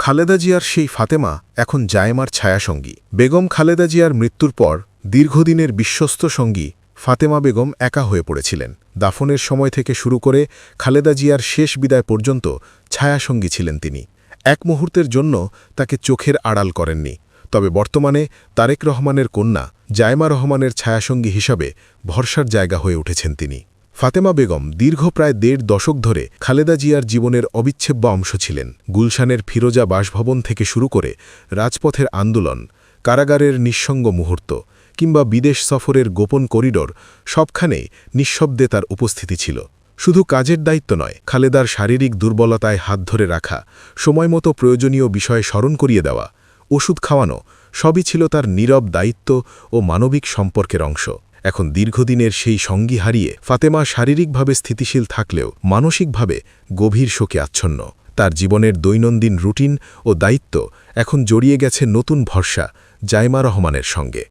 খালেদা জিয়ার সেই ফাতেমা এখন জায়েমার ছায়াসঙ্গী। বেগম খালেদা জিয়ার মৃত্যুর পর দীর্ঘদিনের বিশ্বস্ত সঙ্গী ফাতেমা বেগম একা হয়ে পড়েছিলেন। দাফনের সময় থেকে শুরু করে খালেদা জিয়ার শেষ বিদায় পর্যন্ত ছায়াসঙ্গী ছিলেন তিনি। এক মুহূর্তের জন্য তাকে চোখের আড়াল করেননি। তবে বর্তমানে তারেক রহমানের কন্যা জায়েমা রহমানের ছায়াসঙ্গী হিসাবে ভরসার জায়গা হয়ে উঠেছেন তিনি। ফাতেমা বেগম দীর্ঘ প্রায় ১.৫ দশক ধরে খালেদা জিয়ার জীবনের অবিচ্ছেদ্য অংশ ছিলেন। গুলশানের ফিরোজা বাসভবন থেকে শুরু করে রাজপথের আন্দোলন, কারাগারের নিঃসঙ্গ মুহূর্ত কিংবা বিদেশ সফরের গোপন করিডোর, সবখানেই নিঃশব্দে তার উপস্থিতি ছিল। শুধু কাজের দায়িত্ব নয়, খালেদার শারীরিক দুর্বলতায় হাত ধরে রাখা, সময়মতো প্রয়োজনীয় বিষয় স্মরণ করিয়ে দেওয়া, ওষুধ খাওয়ানো, সবই ছিল তার নীরব দায়িত্ব ও মানবিক সম্পর্কের অংশ। এখন দীর্ঘদিনের সেই সঙ্গী হারিয়ে ফাতেমা শারীরিকভাবে স্থিতিশীল থাকলেও মানসিকভাবে গভীর শোকে আচ্ছন্ন। তার জীবনের দৈনন্দিন রুটিন ও দায়িত্ব এখন জড়িয়ে গেছে নতুন ভরসা জায়েমা রহমানের সঙ্গে।